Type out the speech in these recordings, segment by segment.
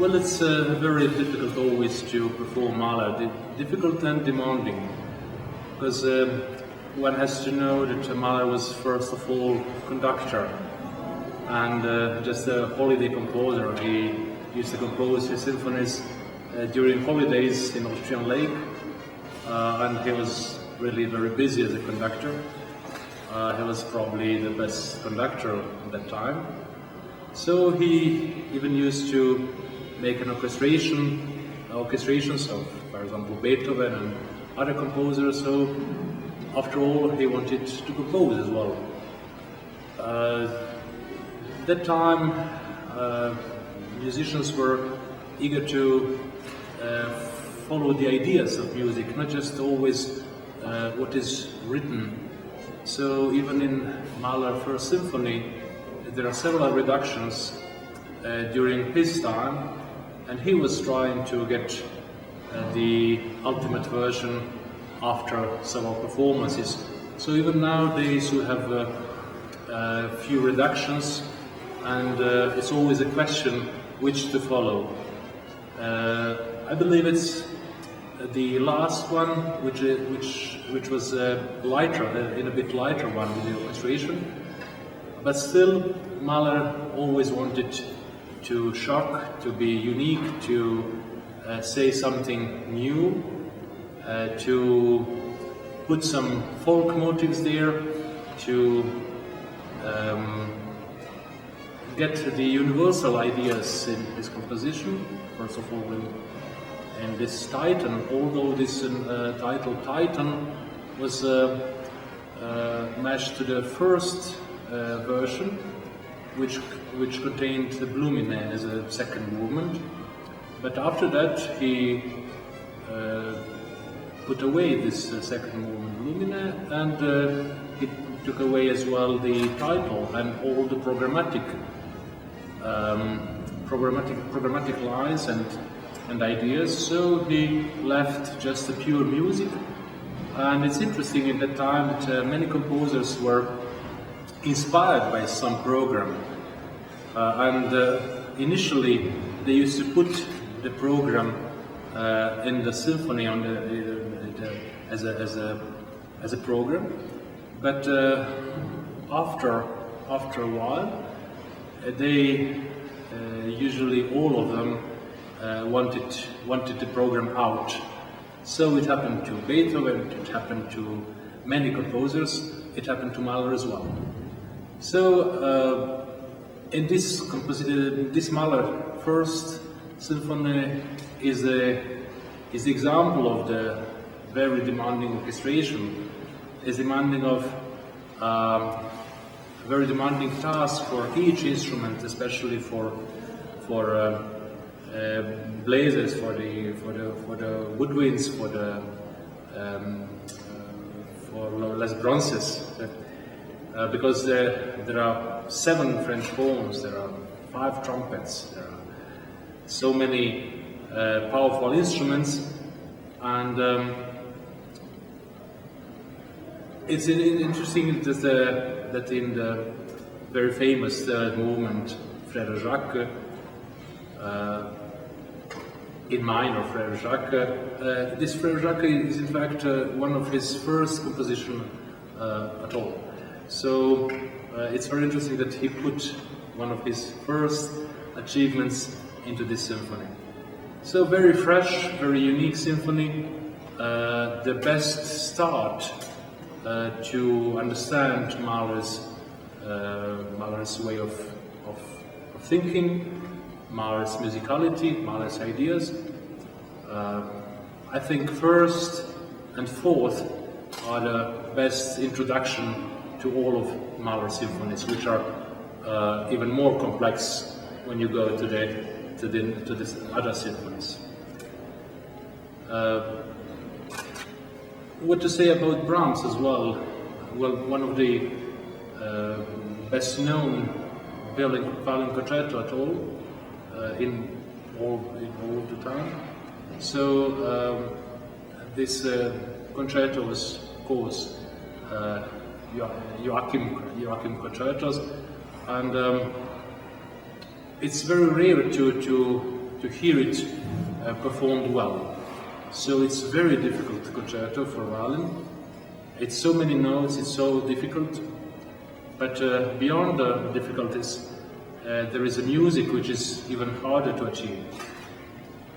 Well, it's very difficult always to perform Mahler, difficult and demanding, because one has to know that Mahler was first of all conductor and just a holiday composer. He used to compose his symphonies during holidays in Austrian Lake, and he was really very busy as a conductor. He was probably the best conductor at that time. So he even used to make an orchestrations of, for example, Beethoven and other composers. So after all, he wanted to compose as well. At that time, musicians were eager to follow the ideas of music, not just always what is written. So even in Mahler's First Symphony, there are several reductions during his time, and he was trying to get the ultimate version after several performances. So even nowadays you have a few reductions, and it's always a question which to follow. I believe it's the last one, which was lighter, in a bit lighter one with the orchestration. But still, Mahler always wanted to shock, to be unique, to say something new, to put some folk motives there, to get the universal ideas in his composition. First of all, in this Titan, although this title Titan was matched to the first version, which contained the Blumine as a second movement. But after that, he put away this second movement Blumine, and he took away as well the title and all the programmatic lines and ideas. So he left just the pure music. And it's interesting in that time that many composers were inspired by some program, and initially they used to put the program in the symphony on as a program, but after a while they usually all of them wanted the program out. So it happened to Beethoven, it happened to many composers, it happened to Mahler as well. So in this Mahler First Symphony is the example of the very demanding orchestration, is demanding of very demanding task for each instrument, especially for blazes, for the woodwinds, for les bronzes, because there are 7 French horns, there are 5 trumpets, there are so many powerful instruments, and it's interesting that in the very famous third movement, Frère Jacques, in minor, Frère Jacques, this Frère Jacques is in fact one of his first compositions at all. So it's very interesting that he put one of his first achievements into this symphony. So very fresh, very unique symphony, the best start to understand Mahler's way of thinking, Mahler's musicality, Mahler's ideas. I think first and fourth are the best introduction to all of Mahler's symphonies, which are even more complex when you go to the other symphonies. What to say about Brahms as well? Well, one of the best known violin concerto at all in all of the time. So this concerto was, of course, Joachim concertos, and it's very rare to hear it performed well. So it's a very difficult concerto for violin. It's so many notes, it's so difficult. But beyond the difficulties, there is a music which is even harder to achieve.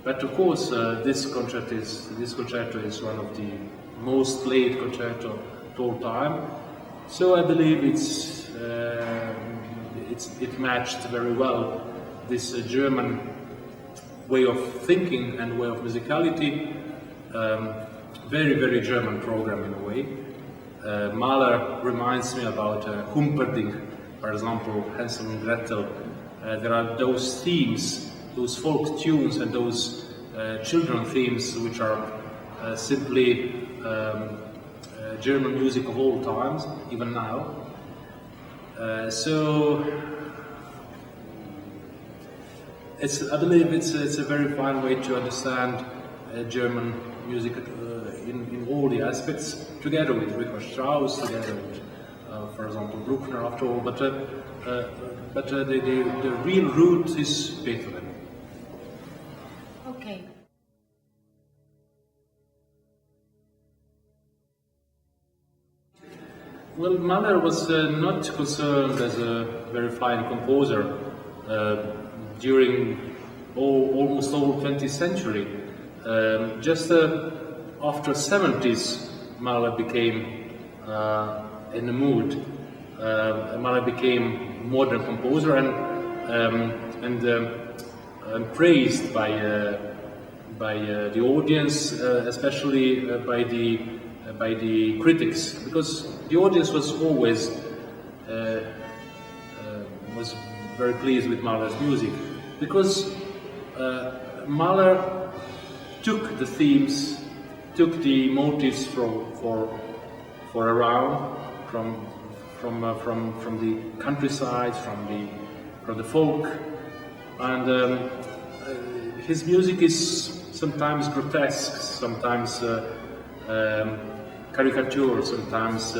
But of course, this concerto is one of the most played concerto of all time. So I believe it matched very well this German way of thinking and way of musicality. Very, very German program in a way. Mahler reminds me about Humperdinck, for example, Hansel and Gretel. There are those themes, those folk tunes and those children themes which are simply German music of all times, even now. So I believe it's a very fine way to understand German music in all the aspects, together with Richard Strauss, together with, for example, Bruckner after all, but the real root is Beethoven. Okay. Well, Mahler was not concerned as a very fine composer during almost all 20th century. Just after 70s, Mahler became in the mood. Mahler became a modern composer and praised by the audience, especially by the critics, because the audience was always was very pleased with Mahler's music, because Mahler took the themes, took the motives for around, from the countryside, from the folk, and his music is sometimes grotesque, sometimes caricature, sometimes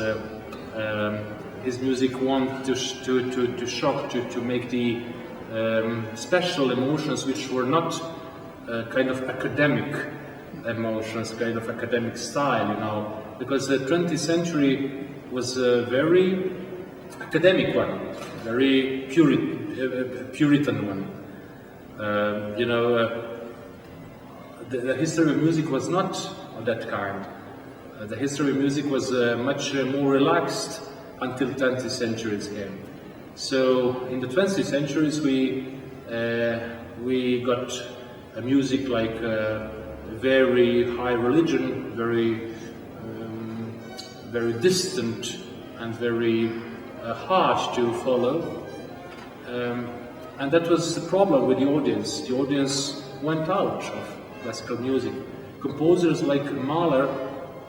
his music wants to shock, to make the special emotions which were not kind of academic emotions, kind of academic style, you know, because the 20th century was a very academic one, very Puritan one. You know, the history of music was not of that kind. The history of music was much more relaxed until 20th centuries came. So in the 20th centuries we got a music like very high religion, very distant and very hard to follow. And that was the problem with the audience. The audience went out of classical music. Composers like Mahler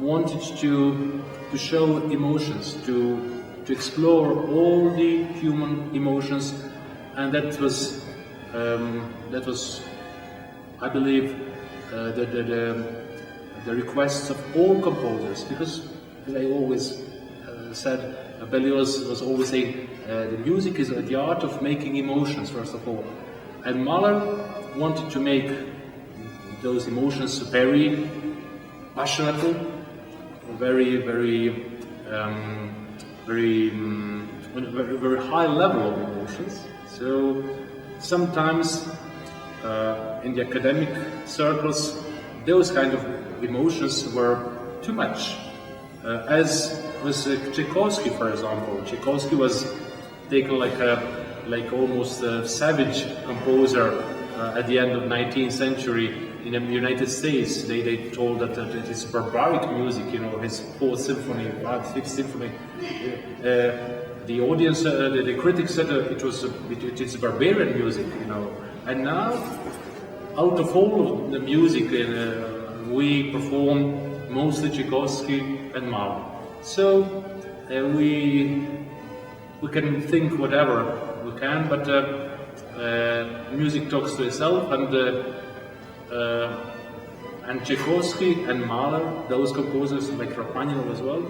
wanted to show emotions, to explore all the human emotions, and that was, I believe, the requests of all composers, because as I always said, Berlioz was always saying, the music is the art of making emotions, first of all. And Mahler wanted to make those emotions very passionate, very high level of emotions. So sometimes in the academic circles, those kind of emotions were too much. As was Tchaikovsky, for example. Tchaikovsky was taken like almost a savage composer at the end of 19th century in the United States. They told that it is barbaric music, you know, his 4th symphony, 5th symphony. The audience, the critics said it is barbarian music, you know. And now, out of all of the music, we perform mostly Tchaikovsky and Mahler. So we can think whatever we can, but music talks to itself, and Tchaikovsky and Mahler, those composers like Rachmaninoff as well,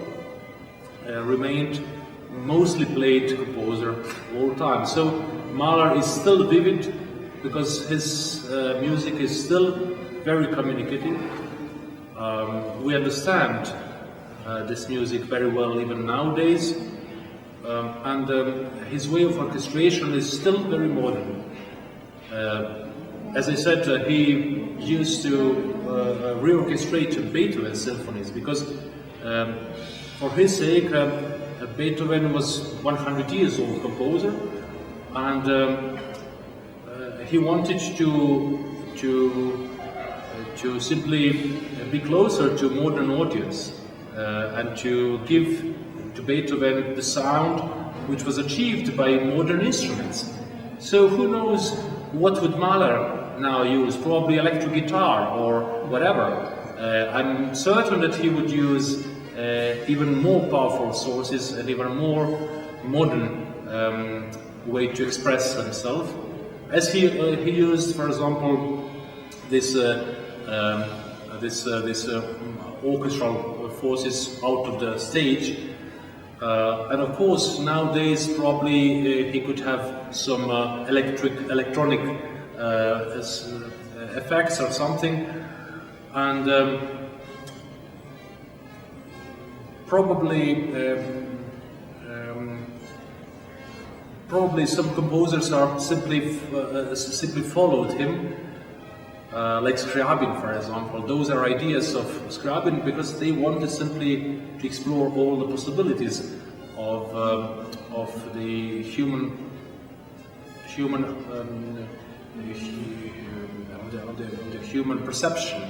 remained mostly played composer all time. So Mahler is still vivid because his music is still very communicative. We understand this music very well even nowadays, and his way of orchestration is still very modern. As I said, he used to reorchestrate Beethoven's symphonies because for his sake, Beethoven was 100 years old composer, and he wanted to simply be closer to modern audience and to give to Beethoven the sound which was achieved by modern instruments. So who knows what would Mahler now use? Probably electric guitar or whatever. I'm certain that he would use even more powerful sources and even more modern way to express himself. As he used, for example, this orchestral forces out of the stage, and of course nowadays probably he could have some electronic effects or something, and probably some composers are simply followed him, like Scriabin, for example. Those are ideas of Scriabin because they wanted simply to explore all the possibilities of the human perception.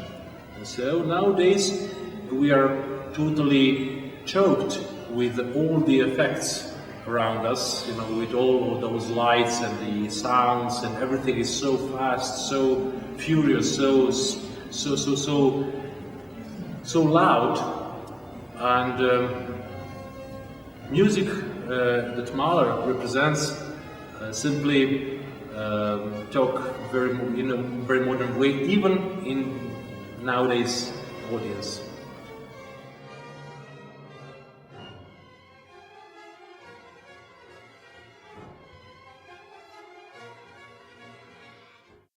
And so nowadays we are totally choked with all the effects around us, you know, with all of those lights and the sounds, and everything is so fast, so furious, so loud, and music that Mahler represents simply talk in a very modern way, even in nowadays audience.